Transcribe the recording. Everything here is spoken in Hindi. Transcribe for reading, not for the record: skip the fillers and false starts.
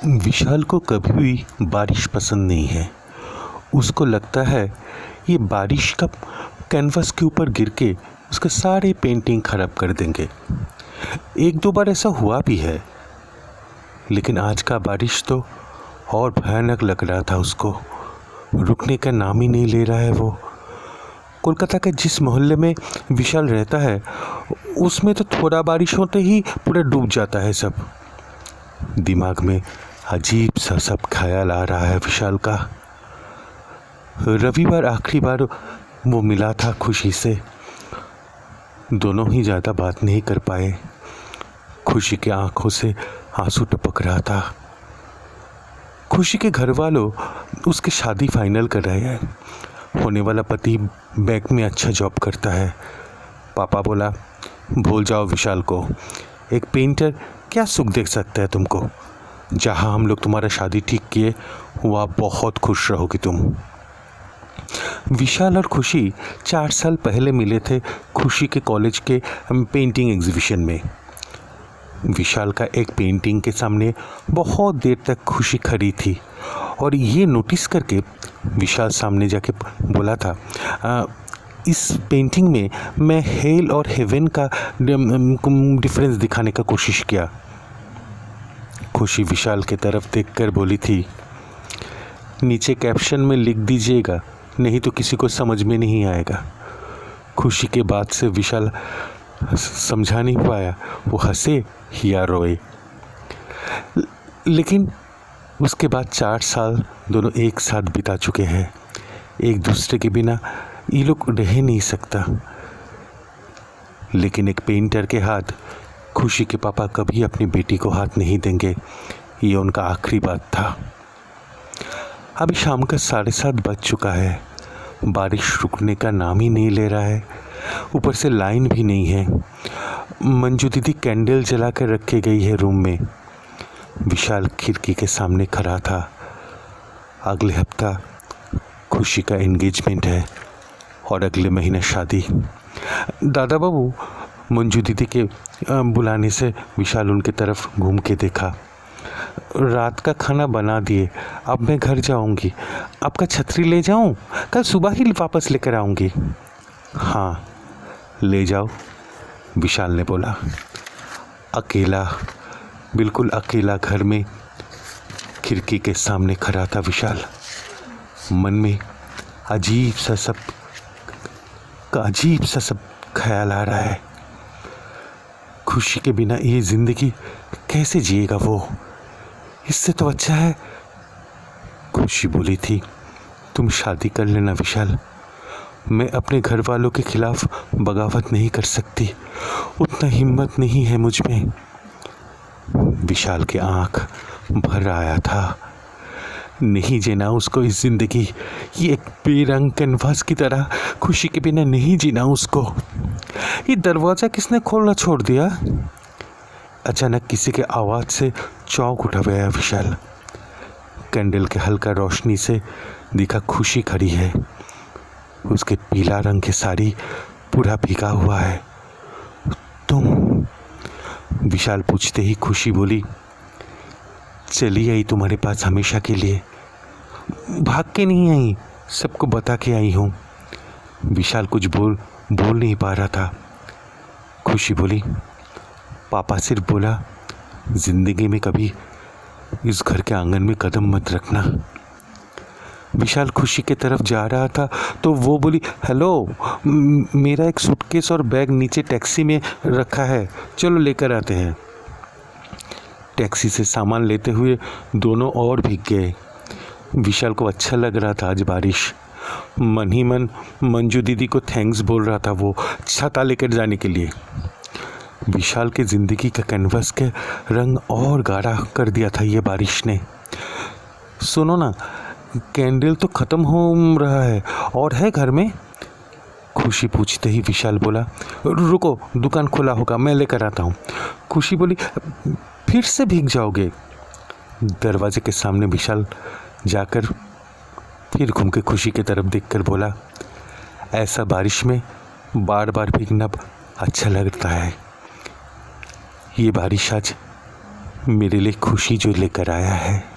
विशाल को कभी भी बारिश पसंद नहीं है। उसको लगता है ये बारिश का कैनवस के ऊपर गिर के उसके सारे पेंटिंग खराब कर देंगे। एक दो बार ऐसा हुआ भी है, लेकिन आज का बारिश तो और भयानक लग रहा था। उसको रुकने का नाम ही नहीं ले रहा है। वो कोलकाता के जिस मोहल्ले में विशाल रहता है उसमें तो थोड़ा बारिश होते ही पूरा डूब जाता है सब। दिमाग में अजीब सा सब ख्याल आ रहा है विशाल का। रविवार आखिरी बार वो मिला था खुशी से। दोनों ही ज़्यादा बात नहीं कर पाए। खुशी की आंखों से आंसू टपक रहा था। खुशी के घर वालों उसकी शादी फाइनल कर रहे हैं। होने वाला पति बैंक में अच्छा जॉब करता है। पापा बोला, भूल जाओ विशाल को। एक पेंटर क्या सुख देख सकता है तुमको। जहाँ हम लोग तुम्हारा शादी ठीक किए वहाँ बहुत खुश रहोगी तुम। विशाल और खुशी 4 साल पहले मिले थे खुशी के कॉलेज के पेंटिंग एग्जीबिशन में। विशाल का एक पेंटिंग के सामने बहुत देर तक खुशी खड़ी थी और ये नोटिस करके विशाल सामने जाके बोला था, इस पेंटिंग में मैं हेल और हेवन का डिफरेंस दिखाने का कोशिश किया। खुशी विशाल के तरफ देखकर बोली थी, नीचे कैप्शन में लिख दीजिएगा, नहीं तो किसी को समझ में नहीं आएगा। खुशी के बात से विशाल समझा नहीं पाया, वो हंसे या रोए। लेकिन उसके बाद 4 साल दोनों एक साथ बिता चुके हैं। एक दूसरे के बिना ये लोग रह नहीं सकता। लेकिन एक पेंटर के हाथ खुशी के पापा कभी अपनी बेटी को हाथ नहीं देंगे, ये उनका आखिरी बात था। अभी शाम का 7:30 बज चुका है। बारिश रुकने का नाम ही नहीं ले रहा है। ऊपर से लाइन भी नहीं है। मंजू दीदी कैंडल जला कर रखे गई है रूम में। विशाल खिड़की के सामने खड़ा था। अगले हफ्ता खुशी का एंगेजमेंट है और अगले महीने शादी। दादा बाबू, मंजू दीदी के बुलाने से विशाल उनके तरफ घूम के देखा। रात का खाना बना दिए, अब मैं घर जाऊंगी। आपका छतरी ले जाऊं? कल सुबह ही वापस लेकर आऊंगी। हाँ, ले जाओ, विशाल ने बोला। अकेला, बिल्कुल अकेला घर में खिड़की के सामने खड़ा था विशाल। मन में अजीब सा सब ख्याल आ रहा है। खुशी के बिना ये जिंदगी कैसे जिएगा वो। इससे तो अच्छा है। खुशी बोली थी, तुम शादी कर लेना विशाल। मैं अपने घर वालों के खिलाफ बगावत नहीं कर सकती, उतना हिम्मत नहीं है मुझ में। विशाल की आंख भर आया था। नहीं जीना उसको इस जिंदगी, ये एक बेरंग कैनवास की तरह खुशी के बिना नहीं जीना उसको। ये दरवाज़ा किसने खोलना छोड़ दिया? अचानक किसी के आवाज़ से चौंक उठा गया विशाल। कैंडल के हल्का रोशनी से दिखा खुशी खड़ी है। उसके पीला रंग की साड़ी पूरा भीगा हुआ है। तुम? विशाल पूछते ही खुशी बोली, चली आई तुम्हारे पास हमेशा के लिए। भाग के नहीं आई, सबको बता के आई हूँ। विशाल कुछ बोल नहीं पा रहा था। खुशी बोली, पापा सिर्फ बोला जिंदगी में कभी इस घर के आंगन में कदम मत रखना। विशाल खुशी के तरफ जा रहा था तो वो बोली, हेलो, मेरा एक सूटकेस और बैग नीचे टैक्सी में रखा है, चलो लेकर आते हैं। टैक्सी से सामान लेते हुए दोनों और भीग गए। विशाल को अच्छा लग रहा था आज बारिश। मन ही मन मंजू दीदी को थैंक्स बोल रहा था वो छाता लेकर जाने के लिए। विशाल के ज़िंदगी का कैनवस के रंग और गाढ़ा कर दिया था ये बारिश ने। सुनो ना, कैंडल तो ख़त्म हो रहा है और है घर में? खुशी पूछते ही विशाल बोला, रुको, दुकान खुला होगा, मैं लेकर आता हूँ। खुशी बोली, फिर से भीग जाओगे। दरवाजे के सामने विशाल जाकर फिर घूम के खुशी की तरफ देखकर बोला, ऐसा बारिश में बार बार भीगना अच्छा लगता है। ये बारिश आज मेरे लिए खुशी जो लेकर आया है